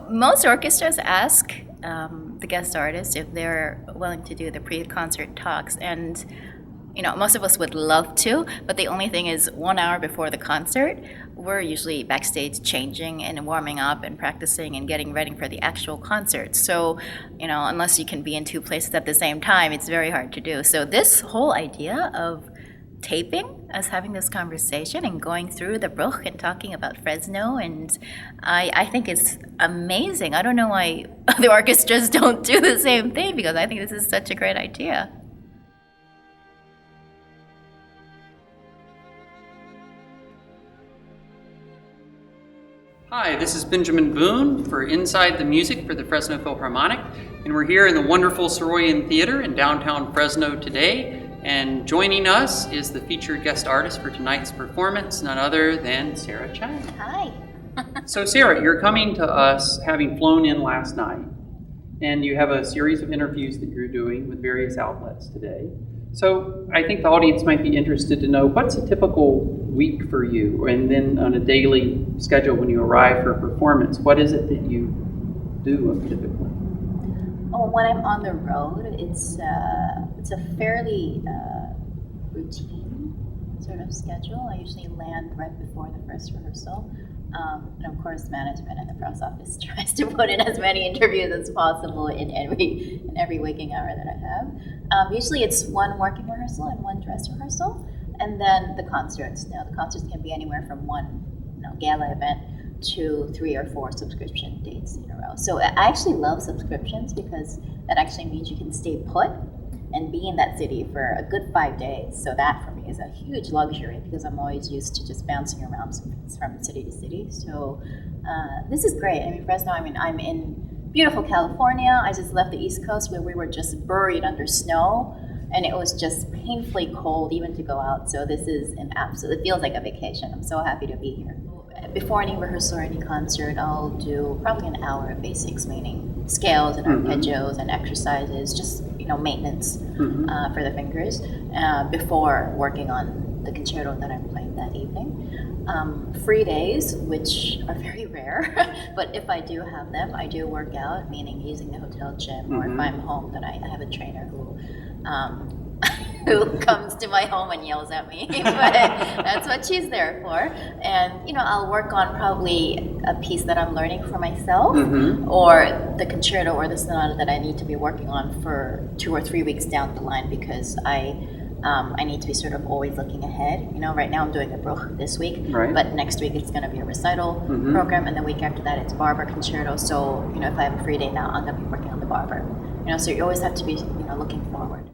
most orchestras ask the guest artist if they're willing to do the pre-concert talks, and most of us would love to, but the only thing is 1 hour before the concert, we're usually backstage changing and warming up and practicing and getting ready for the actual concert. So, unless you can be in two places at the same time, it's very hard to do. So this whole idea of taping, us having this conversation and going through the Bruch and talking about Fresno, and I think it's amazing. I don't know why the orchestras don't do the same thing, because I think this is such a great idea. Hi, this is Benjamin Boone for Inside the Music for the Fresno Philharmonic, and we're here in the wonderful Saroyan Theater in downtown Fresno today, and joining us is the featured guest artist for tonight's performance, none other than Sarah Chang. Hi. So Sarah, you're coming to us having flown in last night, and you have a series of interviews that you're doing with various outlets today. So I think the audience might be interested to know, what's a typical week for you, and then on a daily schedule when you arrive for a performance, what is it that you do typically? Oh, when I'm on the road, it's a fairly routine sort of schedule. I usually land right before the first rehearsal. And of course, management and the press office tries to put in as many interviews as possible in every waking hour that I have. Usually it's one working rehearsal and one dress rehearsal, and then the concerts. Now, the concerts can be anywhere from one gala event to 3 or 4 subscription dates in a row. So I actually love subscriptions, because that actually means you can stay put and be in that city for a good 5 days. So that for me is a huge luxury, because I'm always used to just bouncing around from city to city. So this is great. I mean, Fresno, I'm in beautiful California. I just left the East Coast, where we were just buried under snow, and it was just painfully cold even to go out. So this is it feels like a vacation. I'm so happy to be here. Before any rehearsal or any concert, I'll do probably an hour of basics, meaning scales and arpeggios and exercises, just maintenance for the fingers, before working on the concerto that I'm playing that evening. Free days, which are very rare, but if I do have them, I do work out, meaning using the hotel gym, or if I'm home, then I have a trainer who comes to my home and yells at me, but that's what she's there for. And I'll work on probably a piece that I'm learning for myself, or the concerto or the sonata that I need to be working on for 2 or 3 weeks down the line, because I need to be sort of always looking ahead. Right now I'm doing a Bruch this week, but next week it's going to be a recital program, and the week after that it's Barber concerto. So if I have a free day now, I'm going to be working on the Barber. So you always have to be looking forward.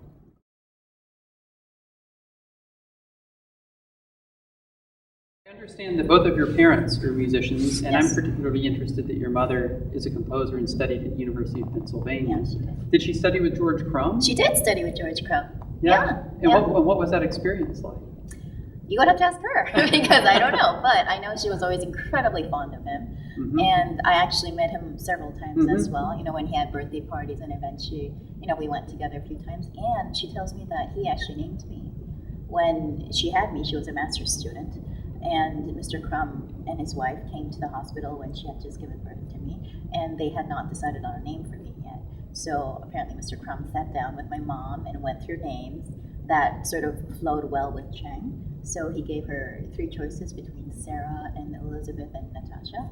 I understand that both of your parents are musicians, and I'm particularly interested that your mother is a composer and studied at University of Pennsylvania. Yeah, she did. Did she study with George Crumb? She did study with George Crumb. Yeah. And what was that experience like? You would have to ask her, because I don't know, but I know she was always incredibly fond of him. And I actually met him several times as well, when he had birthday parties and events. We went together a few times, and she tells me that he actually named me. When she had me, she was a master's student, and Mr. Crumb and his wife came to the hospital when she had just given birth to me, and they had not decided on a name for me yet. So apparently Mr. Crumb sat down with my mom and went through names that sort of flowed well with Chang. So he gave her 3 choices between Sarah and Elizabeth and Natasha.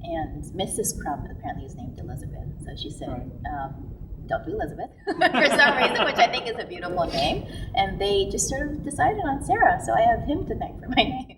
And Mrs. Crumb apparently is named Elizabeth. So she said, don't do Elizabeth for some reason, which I think is a beautiful name. And they just sort of decided on Sarah. So I have him to thank for my name.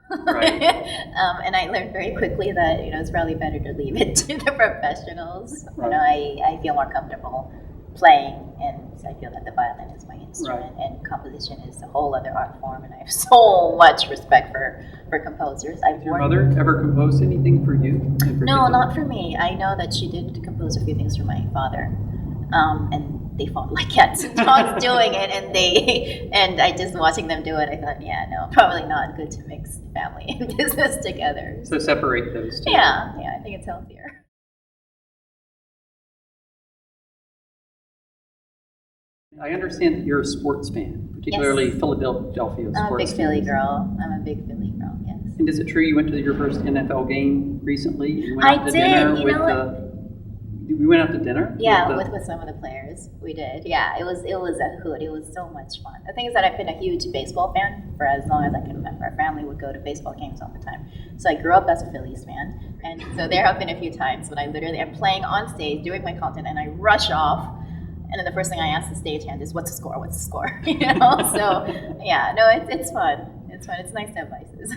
And I learned very quickly that it's probably better to leave it to the professionals. I feel more comfortable playing, and I feel that the violin is my instrument, and composition is a whole other art form, and I have so much respect for composers. Did your mother ever compose anything for you? No, not for me. I know that she did compose a few things for my father, and they fought like cats and dogs doing it, and I just watching them do it, I thought, probably not good to mix family and business together. So separate those two. Yeah, I think it's healthier. I understand that you're a sports fan, particularly Philadelphia sports. I'm a big Philly girl. Yes. And is it true you went to your first NFL game recently? You went I out to did. dinner You with know what? We went out to dinner? Yeah, with some of the players, we did. Yeah, it was a hoot. It was so much fun. The thing is that I've been a huge baseball fan for as long as I can remember. Our family would go to baseball games all the time. So I grew up as a Phillies fan, and so there have been a few times when I literally am playing on stage, doing my content, and I rush off, and then the first thing I ask the stagehand is, "What's the score? What's the score?" You know. So yeah, no, it's fun. It's fun. It's nice to have vices.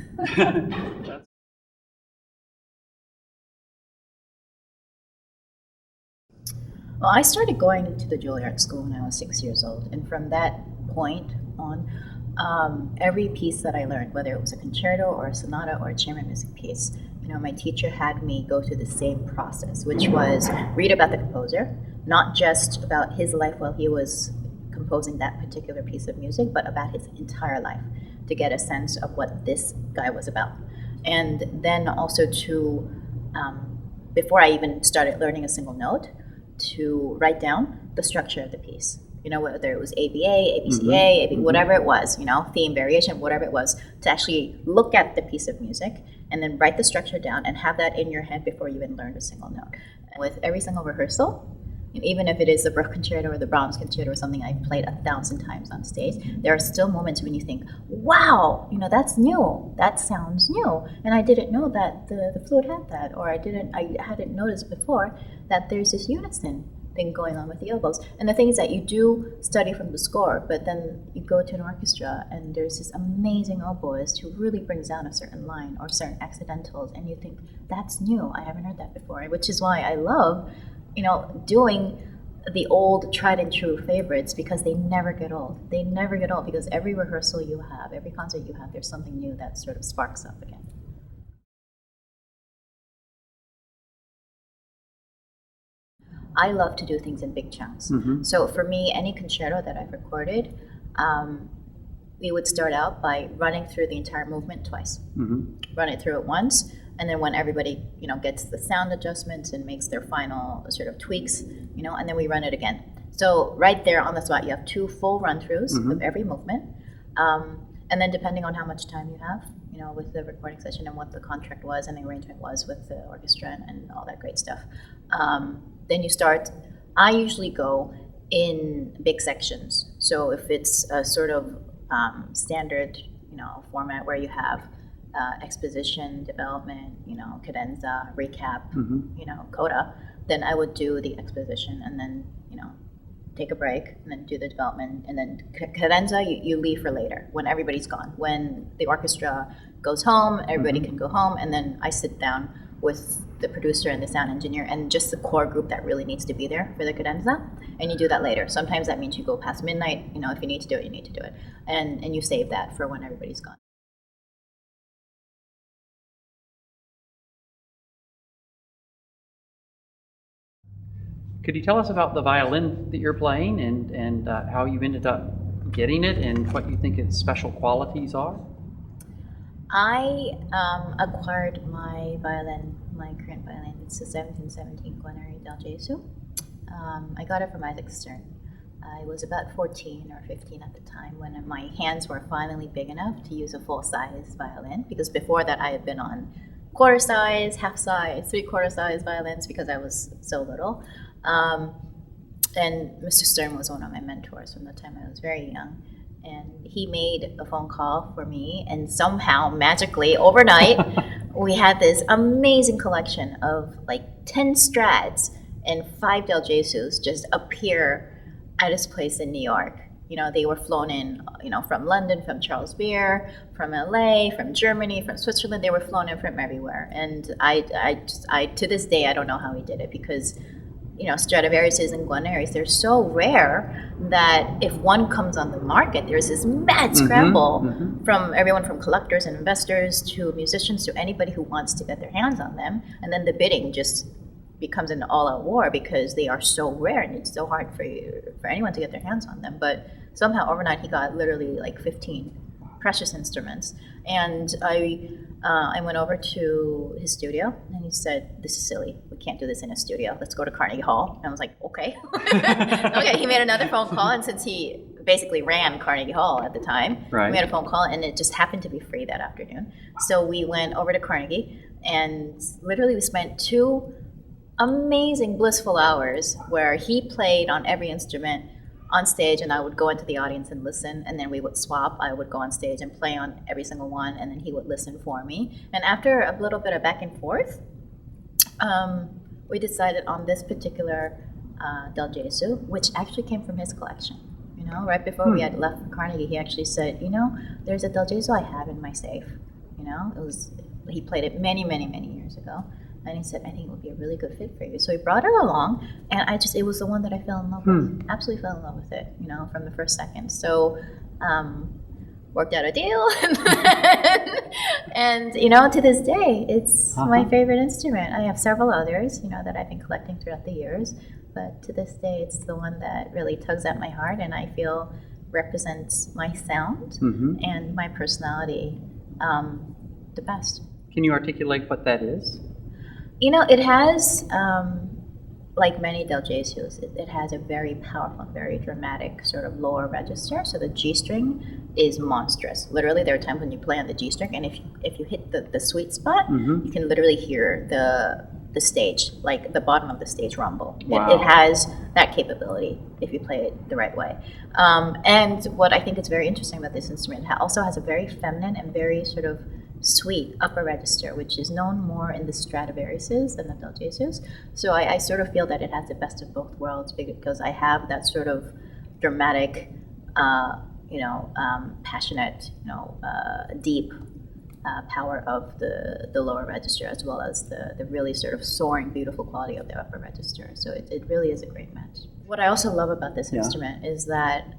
Well, I started going to the Juilliard School when I was 6 years old, and from that point on, every piece that I learned, whether it was a concerto or a sonata or a chamber music piece, my teacher had me go through the same process, which was read about the composer, not just about his life while he was composing that particular piece of music, but about his entire life, to get a sense of what this guy was about. And then also to, before I even started learning a single note, to write down the structure of the piece. Whether it was ABA, ABCA, AB, whatever it was, theme, variation, whatever it was, to actually look at the piece of music and then write the structure down and have that in your head before you even learn a single note. And with every single rehearsal, and even if it is the Bruch Concerto or the Brahms Concerto or something I've played 1,000 times on stage, there are still moments when you think, wow, that's new, that sounds new, and I didn't know that the flute had that, or I hadn't noticed before that there's this unison thing going on with the oboes. And the thing is that you do study from the score, but then you go to an orchestra and there's this amazing oboist who really brings down a certain line or certain accidentals, and you think, that's new, I haven't heard that before, which is why I love doing the old tried and true favorites, because they never get old. They never get old, because every rehearsal you have, every concert you have, there's something new that sort of sparks up again. I love to do things in big chunks. So for me, any concerto that I've recorded, we would start out by running through the entire movement twice. Run it through it once, and then when everybody, gets the sound adjustments and makes their final sort of tweaks, and then we run it again. So right there on the spot, you have 2 full run-throughs of every movement. And then depending on how much time you have, with the recording session and what the contract was and the arrangement was with the orchestra and all that great stuff, then you start. I usually go in big sections. So if it's a sort of standard, format where you have exposition, development, cadenza, recap, coda, then I would do the exposition and then, take a break and then do the development, and then cadenza you leave for later when everybody's gone. When the orchestra goes home, everybody can go home, and then I sit down with the producer and the sound engineer and just the core group that really needs to be there for the cadenza, and you do that later. Sometimes that means you go past midnight, if you need to do it, you need to do it, and you save that for when everybody's gone. Could you tell us about the violin that you're playing and how you ended up getting it and what you think its special qualities are? I acquired my current violin. It's a 1717 Guarneri del Gesu. I got it from Issac Stern. I was about 14 or 15 at the time when my hands were finally big enough to use a full-size violin, because before that I had been on quarter-size, half-size, three-quarter-size violins because I was so little. And Mr. Stern was one of my mentors from the time I was very young. And he made a phone call for me, and somehow, magically, overnight, we had this amazing collection of like 10 Strats and 5 Del Gesus just appear at his place in New York. They were flown in, from London, from Charles Beer, from LA, from Germany, from Switzerland. They were flown in from everywhere. And I to this day, I don't know how he did it, because Stradivariuses and Guarneris, they're so rare that if one comes on the market, there's this mad scramble from everyone from collectors and investors to musicians to anybody who wants to get their hands on them. And then the bidding just becomes an all-out war because they are so rare and it's so hard for anyone to get their hands on them. But somehow overnight he got literally like 15 precious instruments. And I went over to his studio and he said, "This is silly. We can't do this in a studio. Let's go to Carnegie Hall." And I was like, okay. Okay, he made another phone call, and since he basically ran Carnegie Hall at the time. Right. We had a phone call, and it just happened to be free that afternoon. So we went over to Carnegie, and literally we spent 2 amazing, blissful hours where he played on every instrument on stage, and I would go into the audience and listen, and then we would swap. I would go on stage and play on every single one, and then he would listen for me. And after a little bit of back and forth, we decided on this particular Del Gesu, which actually came from his collection. You know, right before we had left Carnegie, he actually said, you know, there's a Del Gesu I have in my safe. You know, he played it many, many, many years ago. And he said, I think it would be a really good fit for you. So he brought it along, and it was the one that I fell in love with. Absolutely fell in love with it, you know, from the first second. So worked out a deal. And, you know, to this day, it's my favorite instrument. I have several others, you know, that I've been collecting throughout the years. But to this day, it's the one that really tugs at my heart, and I feel represents my sound and my personality the best. Can you articulate what that is? You know, it has, like many Del Gesus, it has a very powerful, very dramatic sort of lower register. So the G string is monstrous. Literally, there are times when you play on the G string, and if you hit the sweet spot, you can literally hear the stage, like the bottom of the stage rumble. Wow. It has that capability if you play it the right way. And what I think is very interesting about this instrument, it also has a very feminine and very sort of sweet upper register, which is known more in the Stradivariuses than the Del Gesus. So I sort of feel that it has the best of both worlds, because I have that sort of dramatic, passionate, deep power of the lower register, as well as the really sort of soaring, beautiful quality of the upper register. So it really is a great match. What I also love about this instrument is that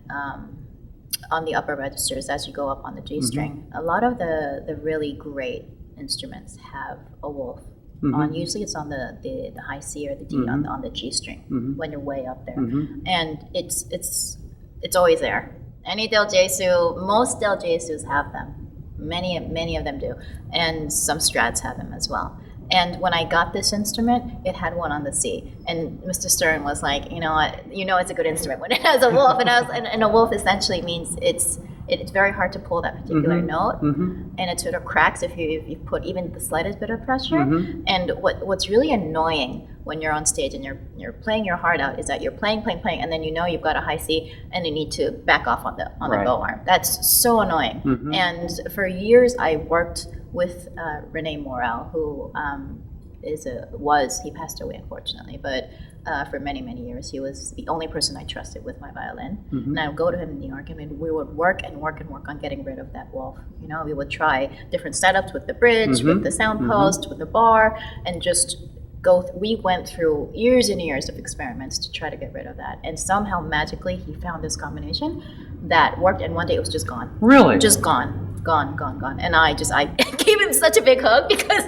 on the upper registers, as you go up on the G string, a lot of the really great instruments have a wolf on. Usually it's on the high C or the D on the G string when you're way up there, and it's always there. Any Del Gesu, most Del Gesus have them. Many of them do, and some Strats have them as well. And when I got this instrument, it had one on the C, and Mr. Stern was like, you know what, it's a good instrument when it has a wolf. And a wolf essentially means it's very hard to pull that particular note, and it sort of cracks if you put even the slightest bit of pressure. And what's really annoying when you're on stage and you're playing your heart out is that you're playing, and then you've got a high C and you need to back off on the bow arm. That's so annoying. And for years I worked with Rene Morel, who he passed away unfortunately, but for many, many years he was the only person I trusted with my violin. And I would go to him in New York, and we would work on getting rid of that wolf. We would try different setups with the bridge, with the sound post, with the bar, and just we went through years and years of experiments to try to get rid of that. And somehow magically he found this combination that worked, and one day it was just gone. Really? Just gone. And I gave him such a big hug, because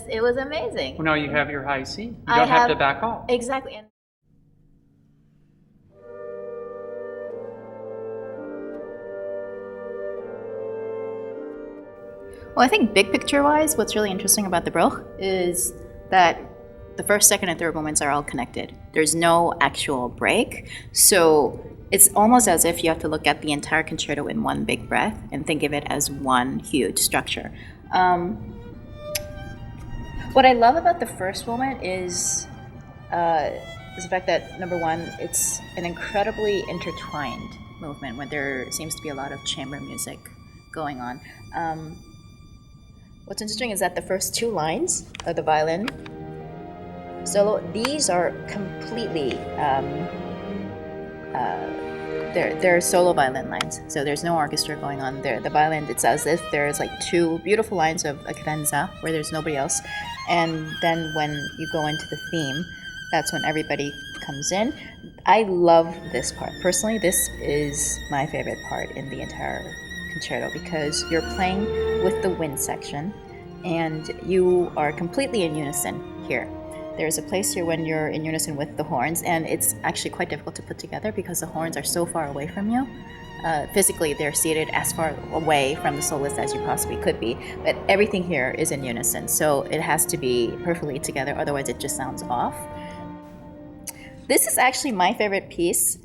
it was amazing. Well, now you have your high C. You don't have to back off. Exactly. And well, I think big picture wise, what's really interesting about the Bruch is that the first, second, and third movements are all connected. There's no actual break. So it's almost as if you have to look at the entire concerto in one big breath and think of it as one huge structure. What I love about the first movement is the fact that, number one, it's an incredibly intertwined movement when there seems to be a lot of chamber music going on. What's interesting is that the first 2 lines of the violin solo, these are completely they're solo violin lines, so there's no orchestra going on there. The violin, it's as if there's like 2 beautiful lines of a cadenza where there's nobody else, and then when you go into the theme, that's when everybody comes in. I love this part. Personally, this is my favorite part in the entire concerto, because you're playing with the wind section and you are completely in unison here. There's a place here when you're in unison with the horns, and it's actually quite difficult to put together because the horns are so far away from you. Physically, they're seated as far away from the soloist as you possibly could be, but everything here is in unison, so it has to be perfectly together, otherwise it just sounds off. This is actually my favorite piece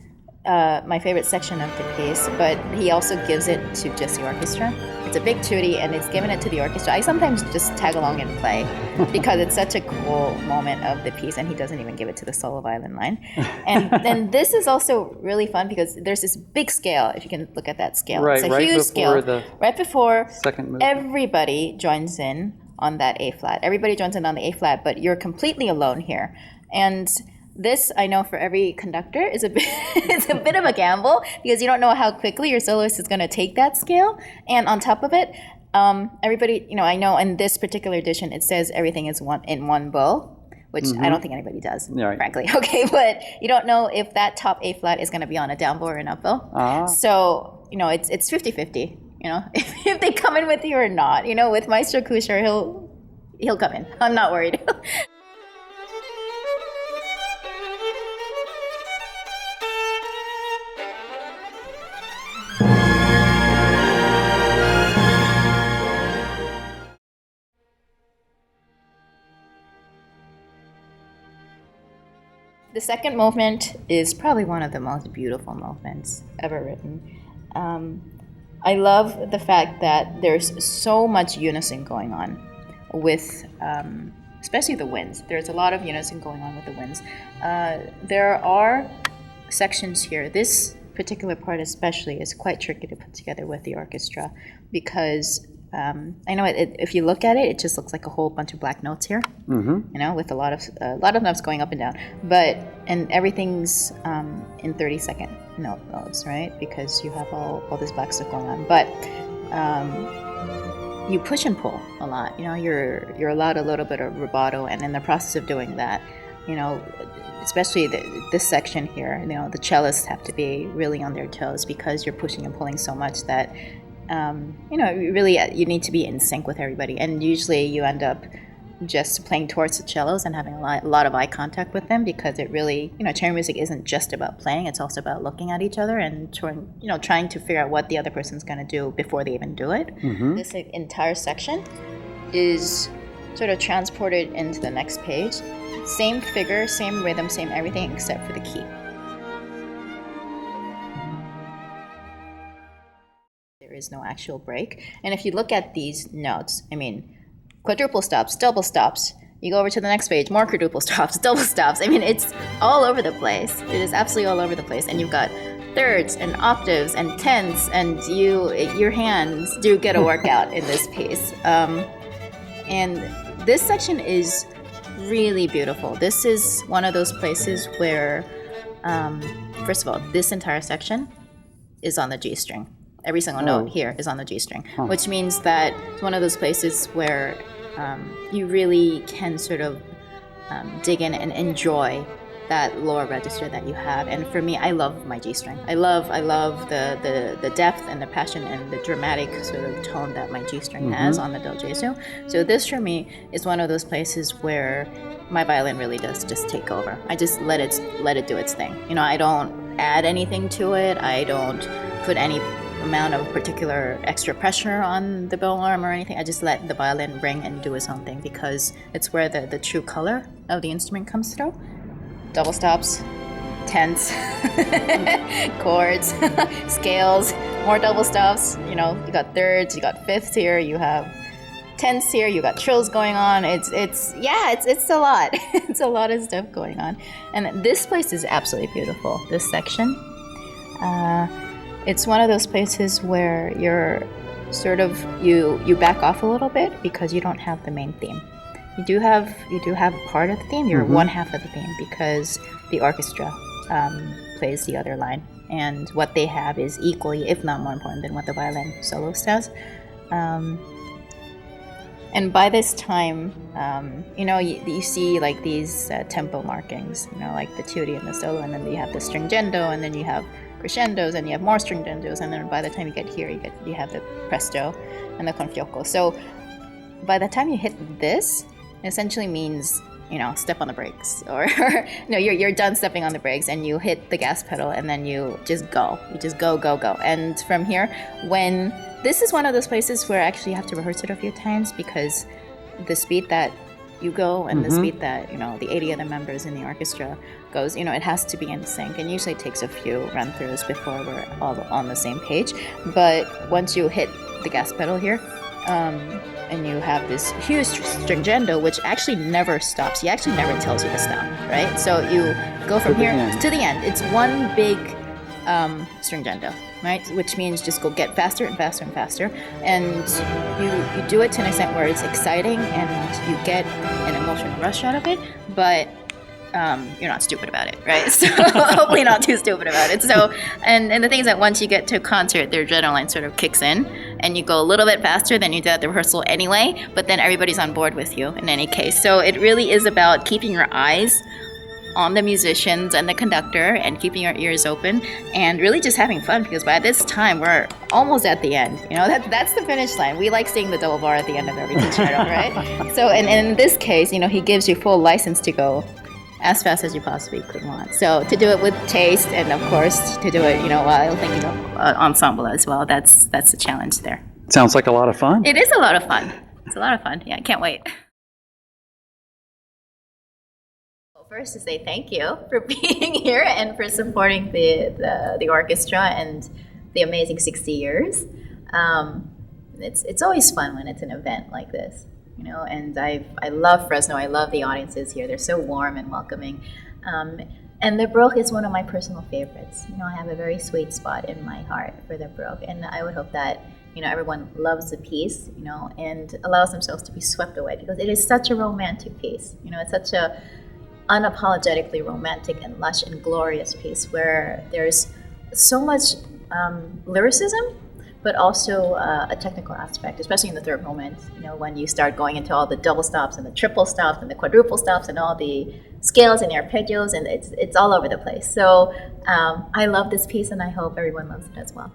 my favorite section of the piece, but he also gives it to just the orchestra. It's a big tutti, and it's given it to the orchestra. I sometimes just tag along and play because it's such a cool moment of the piece, and he doesn't even give it to the solo violin line. And then this is also really fun because there's this big scale, if you can look at that scale. Right, it's a right huge scale. Right before second movement. Everybody joins in on that A flat. Everybody joins in on the A flat, but you're completely alone here. And this, I know for every conductor, is a bit, it's a bit of a gamble because you don't know how quickly your soloist is going to take that scale. And on top of it, everybody, I know in this particular edition, it says everything is in one bow, which I don't think anybody does, frankly. Okay, but you don't know if that top A flat is going to be on a down bow or an up bow. So, it's 50-50, if they come in with you or not. With Maestro Kusher, he'll come in. I'm not worried. The second movement is probably one of the most beautiful movements ever written. I love the fact that there's so much unison going on with, especially the winds. There's a lot of unison going on with the winds. There are sections here. This particular part especially is quite tricky to put together with the orchestra because I know if you look at it, it just looks like a whole bunch of black notes here, with a lot of notes going up and down. And everything's in 30-second notes, right? Because you have all this black stuff going on. But you push and pull a lot. You're allowed a little bit of rubato, and in the process of doing that, especially this section here, the cellists have to be really on their toes because you're pushing and pulling so much that. Really you need to be in sync with everybody, and usually you end up just playing towards the cellos and having a lot of eye contact with them because it really, chamber music isn't just about playing; it's also about looking at each other and trying to figure out what the other person's going to do before they even do it. This entire section is sort of transported into the next page. Same figure, same rhythm, same everything except for the key. There is no actual break. And if you look at these notes, quadruple stops, double stops, you go over to the next page, more quadruple stops, double stops. It's all over the place. It is absolutely all over the place. And you've got thirds and octaves and tenths, and your hands do get a workout in this piece. And this section is really beautiful. This is one of those places where, first of all, this entire section is on the G string. Every single note here is on the G string, which means that it's one of those places where you really can sort of dig in and enjoy that lower register that you have. And for me, I love my G string. I love the depth and the passion and the dramatic sort of tone that my G string has on the Del Gesu. So this for me is one of those places where my violin really does just take over. I just let it do its thing. I don't add anything to it. I don't put any amount of particular extra pressure on the bow arm or anything. I just let the violin ring and do its own thing because it's where the true color of the instrument comes through. Double stops, tenths, chords, scales, more double stops. You got thirds, you got fifths here, you have tenths here, you got trills going on. It's a lot. It's a lot of stuff going on. And this place is absolutely beautiful, this section. It's one of those places where you're sort of, you back off a little bit because you don't have the main theme. You do have part of the theme. You're one half of the theme because the orchestra plays the other line, and what they have is equally, if not more important than what the violin soloist has. And by this time, you see like these tempo markings, like the tutti and the solo, and then you have the stringendo, and then you have crescendos, and you have more stringendos, and then by the time you get here, you have the presto and the con fiocco. So by the time you hit this, it essentially means step on the brakes, or you're done stepping on the brakes, and you hit the gas pedal, and then you just go. You just go. And from here, this is one of those places where actually you have to rehearse it a few times because the speed that you go and the speed that, the 80 other members in the orchestra goes, it has to be in sync, and usually takes a few run-throughs before we're all on the same page. But once you hit the gas pedal here, and you have this huge stringendo, which actually never stops. He actually never tells you to stop, right? So you go from here to the end. It's one big stringendo, right? Which means just go get faster and faster and faster. And you do it to an extent where it's exciting and you get an emotional rush out of it, but you're not stupid about it, right? So hopefully not too stupid about it. So, and the thing is that once you get to a concert, their adrenaline sort of kicks in, and you go a little bit faster than you did at the rehearsal anyway, but then everybody's on board with you in any case. So it really is about keeping your eyes on the musicians and the conductor and keeping your ears open and really just having fun, because by this time we're almost at the end. That's the finish line. We like seeing the double bar at the end of every concerto, right? So and in this case, he gives you full license to go as fast as you possibly could want. So to do it with taste, and of course to do it, while thinking of ensemble as well, that's the challenge there. Sounds like a lot of fun. It is a lot of fun. It's a lot of fun. Yeah, I can't wait. Well, first to say thank you for being here and for supporting the orchestra and the amazing 60 years. It's always fun when it's an event like this. And I love Fresno. I love the audiences here. They're so warm and welcoming. And the Bruch is one of my personal favorites. I have a very sweet spot in my heart for the Bruch. And I would hope that, everyone loves the piece, and allows themselves to be swept away, because it is such a romantic piece. It's such a unapologetically romantic and lush and glorious piece where there's so much lyricism, but also a technical aspect, especially in the third movement, when you start going into all the double stops and the triple stops and the quadruple stops and all the scales and the arpeggios, and it's all over the place. So I love this piece, and I hope everyone loves it as well.